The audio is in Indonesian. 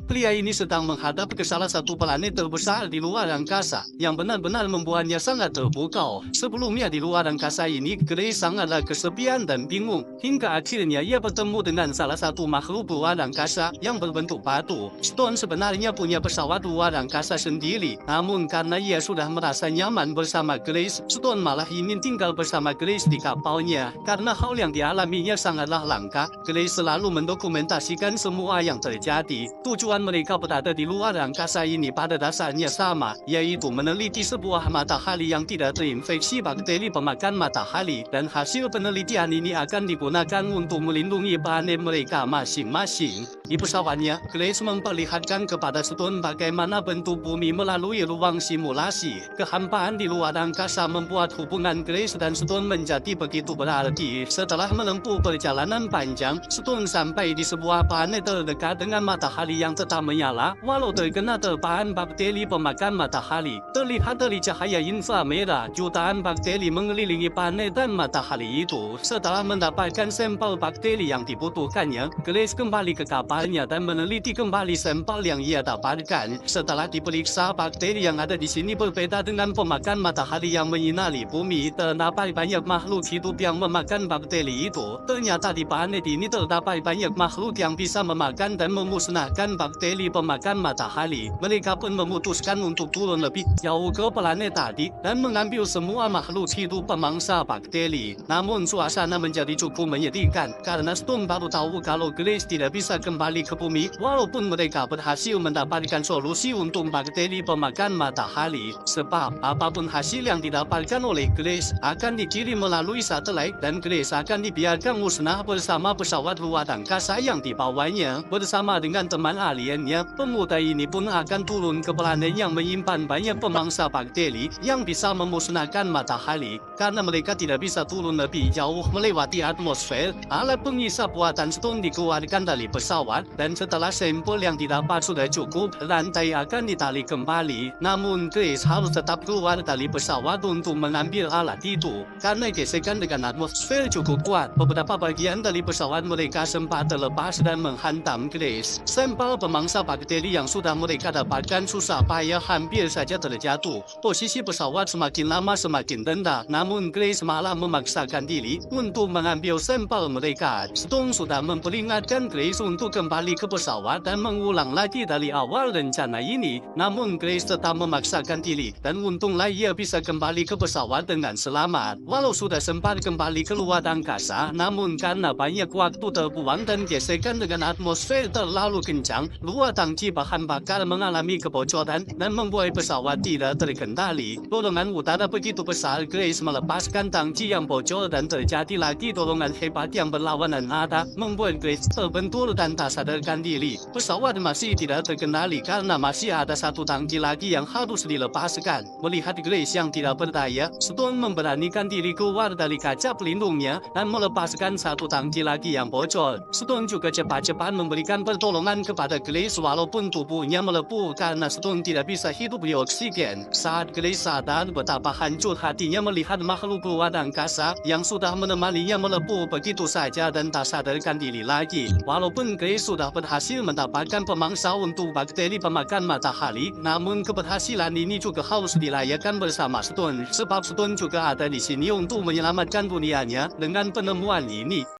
Pria ini sedang menghadap ke salah satu planet terbesar di luar angkasa, yang benar-benar membuatnya sangat terpukau. Sebelumnya di luar angkasa ini, Grace sangatlah kesepian dan bingung. Hingga akhirnya ia bertemu dengan salah satu makhluk luar angkasa yang berbentuk batu. Stone sebenarnya punya pesawat luar angkasa sendiri, namun karena ia sudah merasa nyaman bersama Grace, Stone malah ingin tinggal bersama Grace di kapalnya. Karena hal yang dialaminya sangatlah langka, Grace selalu mendokumentasikan semua yang terjadi. Tujuan mereka berada di luar angkasa ini pada dasarnya sama, yaitu meneliti sebuah matahari yang tidak terinfeksi bakteri pemakan matahari, dan hasil penelitian ini akan digunakan untuk melindungi planet mereka masing-masing. Di pesawatnya, Grace memperlihatkan kepada Stone bagaimana bentuk bumi melalui ruang simulasi. Kehampaan di luar angkasa membuat hubungan Grace dan Stone menjadi begitu berarti. Setelah menempuh perjalanan panjang, Stone sampai di sebuah planet terdekat dengan matahari yang tetap menyala, walau terkena terpaan bakteri pemakan matahari. Terlihat dari cahaya inframerah, jutaan bakteri mengelilingi planet dan matahari itu. Setelah mendapatkan sampel bakteri yang dibutuhkannya, Grace kembali ke kapalnya dan meneliti kembali sampel yang ia dapatkan. Setelah diperiksa, bakteri yang ada di sini berbeda dengan pemakan matahari yang menyinari bumi. Terdapat banyak makhluk hidup yang memakan bakteri itu. Ternyata di planet ini terdapat banyak makhluk yang bisa memakan dan memusnahkan bakteri pemakan matahari. Mereka pun memutuskan untuk turun lebih jauh ke planet tadi dan mengambil semua makhluk hidup pemangsa bakteri. Namun suasana menjadi cukup menyedihkan karena Stone baru tahu kalau Grace tidak bisa kembali ke bumi walaupun mereka berhasil mendapatkan solusi untuk bakteri pemakan matahari. Sebab apapun hasil yang didapatkan oleh Grace akan dikirim melalui satelit dan Grace akan dibiarkan musnah bersama pesawat luar angkasa yang dibawanya. Bersama dengan teman aliennya, pemuda ini pun akan turun ke planet yang menyimpan banyak pemangsa bakteri yang bisa memusnahkan matahari. Karena mereka tidak bisa turun lebih jauh melewati atmosfer, alat pengisap buatan Stone dikeluarkan dari pesawat, dan setelah sampel yang didapat sudah cukup, rantai akan ditarik kembali. Namun Grace harus tetap keluar dari pesawat untuk mengambil alat itu. Karena gesekan dengan atmosfer cukup kuat, beberapa bagian dari pesawat mereka sempat terlepas dan menghantam Grace. Sampel pemangsa bakteri yang sudah mereka dapatkan susah payah hampir saja terjatuh. Posisi pesawat semakin lama semakin rendah, namun Grace malah memaksakan diri untuk mengambil sampel mereka. Stone sudah memperingatkan Grace untuk kembali ke pesawat dan mengulang lagi dari awal rencana ini. Namun Grace tetap memaksakan diri, dan untunglah ia bisa kembali ke pesawat dengan selamat. Walau sudah sempat kembali ke luar angkasa, namun karena banyak waktu terbuang dan gesekan dengan atmosfer terlalu kencang, luar tangki bahan bakar mengalami kebocoran dan membuat pesawat tidak terkendali. Dorongan udara begitu besar, Grace melepaskan tangki yang bocor dan terjadi lagi dorongan hebat yang berlawanan arah, membuat Grace terbentur dan tak sadarkan diri. Pesawat masih tidak terkendali karena masih ada satu tangki lagi yang harus dilepaskan. Melihat Grace yang tidak berdaya, Stone memberanikan diri keluar dari kaca pelindungnya dan melepaskan satu tangki lagi yang bocor. Stone juga cepat-cepat memberikan pertolongan kepada Grace walaupun tubuhnya melepuh karena Stone tidak bisa hidup di oksigen. Saat Grace sadar betapa hancur hatinya melihat makhluk luar angkasa yang sudah menemaninya melepuh begitu saja dan tak sadarkan diri lagi. Walaupun Grace sudah berhasil mendapatkan pemangsa untuk bakteri pemakan matahari, namun keberhasilan ini juga harus dirayakan bersama Stone, sebab Stone juga ada di sini untuk menyelamatkan dunianya dengan penemuan ini.